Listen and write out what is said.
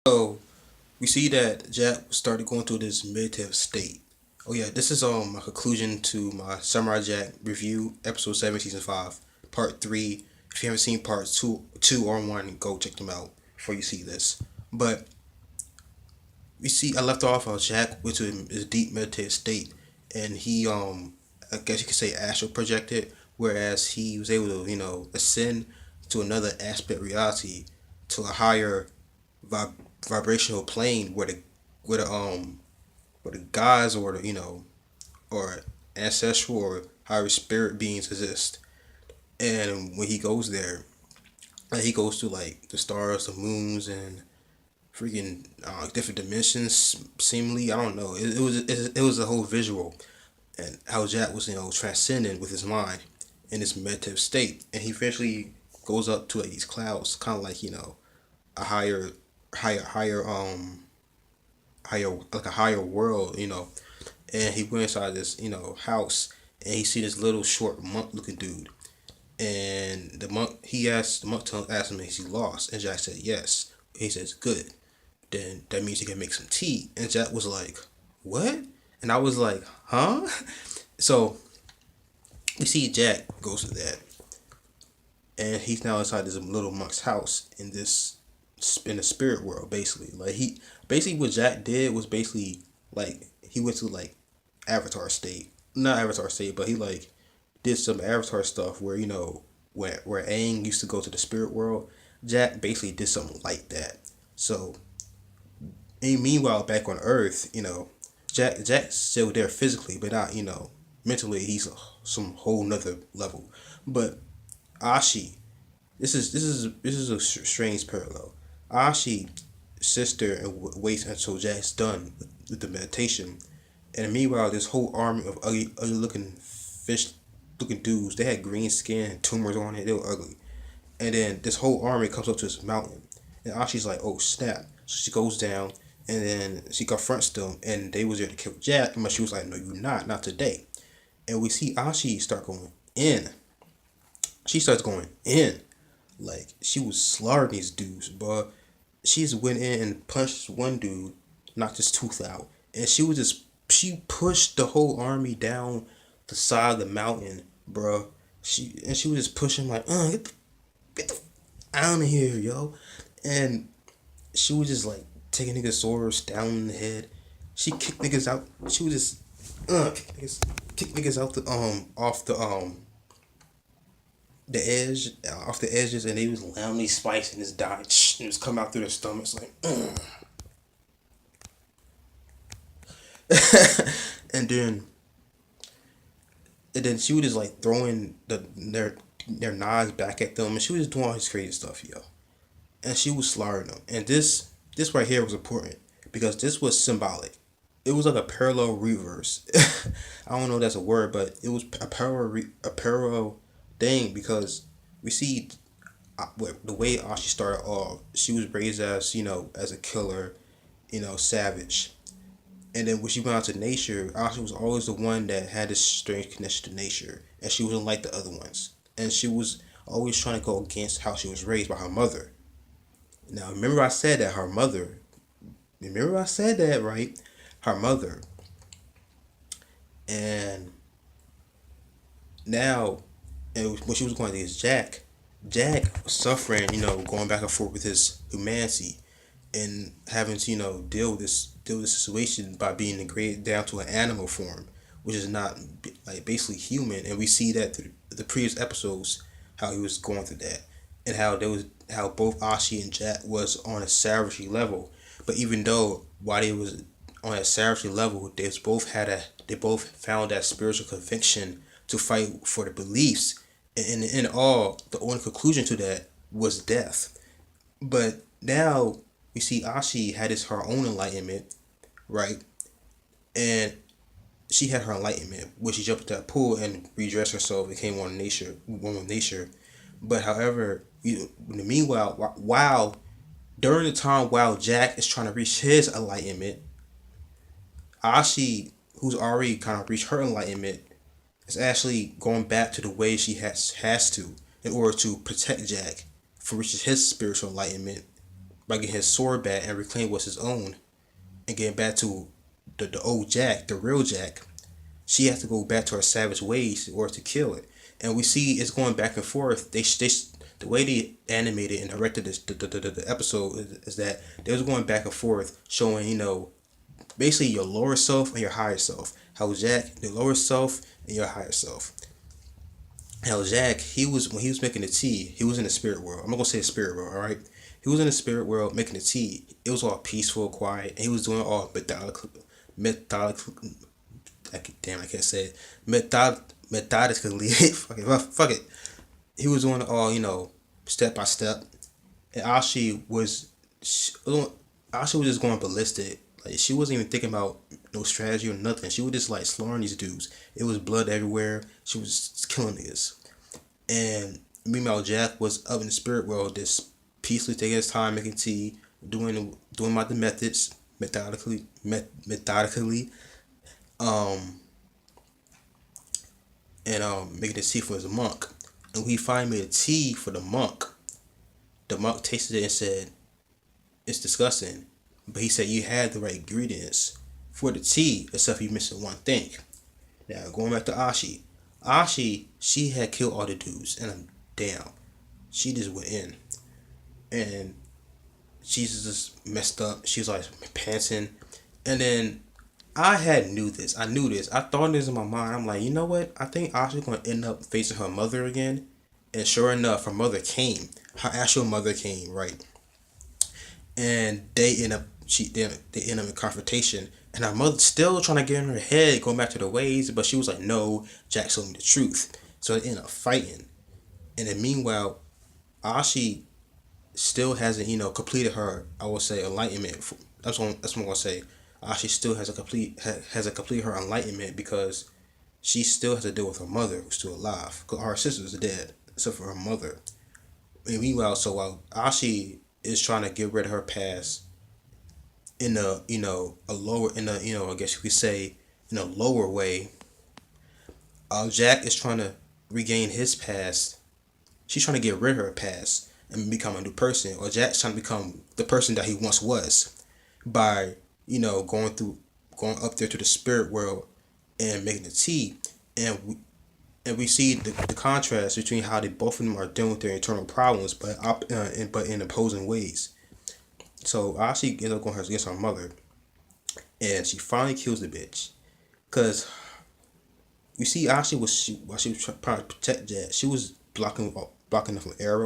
So we see that Jack started going through this meditative state. Oh yeah, this is my conclusion to my Samurai Jack review, episode 7, season 5, part 3. If you haven't seen parts two or one, go check them out before you see this. But we see I left off Jack went to his deep meditative state, and he I guess you could say astral projected, whereas he was able to ascend to another aspect reality, to a higher vib- vibrational plane where the gods or the or ancestral or higher spirit beings exist. And when he goes there, he goes to like the stars, the moons, and freaking different dimensions. Seemingly, I don't know. It was a whole visual, and how Jack was transcendent with his mind in this meditative state, and he eventually goes up to like these clouds, kind of like a higher higher like a higher world, and he went inside this house, and he see this little short monk looking dude, and the monk asked him, is he lost? And Jack said yes. He says good, then that means he can make some tea. And Jack was like, what? And I was like, huh? So we see Jack goes to that, and he's now inside this little monk's house in the spirit world. Basically, like he basically what Jack did was basically like he went to like Avatar state, not Avatar state, but he like did some Avatar stuff where where Aang used to go to the spirit world. Jack basically did something like that. So, and meanwhile, back on Earth, Jack's still there physically, but not mentally. He's some whole nother level. But Ashi, this is a strange parallel. Ashi, sister, and waits until Jack's done with the meditation, and meanwhile, this whole army of ugly looking fish looking dudes. They had green skin, tumors on it. They were ugly. And then this whole army comes up to this mountain, and Ashi's like, "Oh snap!" So she goes down, and then she confronts them, and they was there to kill Jack, but she was like, "No, you're not today." And we see Ashi start going in. She starts going in, like she was slaughtering these dudes, but she just went in and punched one dude, knocked his tooth out, and she pushed the whole army down the side of the mountain, bruh. She was just pushing like, get the out of here, yo. And she was just like taking niggas swords down in the head. She kicked niggas out. She was just kick niggas out off the edge off the edges, and they was loudly spicing this dye. It was coming out through their stomachs like, and then she was just like throwing their knives back at them, and she was just doing all this crazy stuff, yo. And she was slaughtering them. And this right here was important because this was symbolic. It was like a parallel reverse. I don't know if that's a word, but it was a parallel thing because we see the way Ashi started off. She was raised as as a killer, savage. And then when she went out to nature, Ashi was always the one that had this strange connection to nature, and she wasn't like the other ones. And she was always trying to go against how she was raised by her mother. Now, remember I said that her mother. Remember I said that, right? Her mother. And now, and when she was going against Jack, Jack was suffering, going back and forth with his humanity, and having to, deal with this situation by being degraded down to an animal form, which is not like basically human. And we see that through the previous episodes, how he was going through that, and how both Ashi and Jack was on a savagery level. But even though while they was on a savagery level, they both found that spiritual conviction to fight for the beliefs. And in all, the only conclusion to that was death. But now we see Ashi had her own enlightenment, right? And she had her enlightenment when she jumped into that pool and redressed herself and became one with nature. But however, meanwhile, while during the time while Jack is trying to reach his enlightenment, Ashi, who's already kind of reached her enlightenment, is actually going back to the way she has to in order to protect Jack from reaching his spiritual enlightenment by getting his sword back and reclaim what's his own and getting back to the old Jack, the real Jack. She has to go back to her savage ways in order to kill it. And we see it's going back and forth. The way they animated and directed the episode is that they was going back and forth, showing basically your lower self and your higher self. How Jack, the lower self and your higher self. How Jack, he was when he was making the tea, he was in the spirit world. I'm not gonna say the spirit world, all right? He was in the spirit world making the tea. It was all peaceful, quiet, and he was doing it all methodical. Damn, I can't say it. Methodically. Fuck it. He was doing it all, step by step. And Ashi was just going ballistic. Like she wasn't even thinking about no strategy or nothing. She was just like slaughtering these dudes. It was blood everywhere. She was just killing niggas. And meanwhile, Jack was up in the spirit world, just peacefully taking his time, making tea, doing my the methods methodically, um, and making the tea for his monk. And when he finally made a tea for the monk tasted it and said, "It's disgusting," but he said you had the right ingredients for the tea, except you missing one thing. Now going back to Ashi, she had killed all the dudes, and damn, she just went in, and she's just messed up. She was like panting, and then I had knew this. I knew this. I thought this in my mind. I'm like, you know what? I think Ashi's gonna end up facing her mother again, and sure enough, her mother came. Her actual mother came, right? And they end up in confrontation. And her mother still trying to get in her head, going back to the ways, but she was like, "No, Jack told me the truth." So they end up fighting. And then meanwhile, Ashi still hasn't, completed her, I would say, enlightenment. That's what I'm gonna say. Ashi still hasn't completed her enlightenment because she still has to deal with her mother who's still alive. Cause her sisters are dead, except for her mother. And meanwhile, so while Ashi is trying to get rid of her past in a a lower in a I guess you could say in a lower way, Jack is trying to regain his past. She's trying to get rid of her past and become a new person, or Jack's trying to become the person that he once was by going up there to the spirit world and making the tea, and we see the contrast between how they both of them are dealing with their internal problems, but in opposing ways. So Ashi ends up going against her mother, and she finally kills the bitch. Cause you see, Ashi while she was trying to protect Jack, she was blocking them from arrows.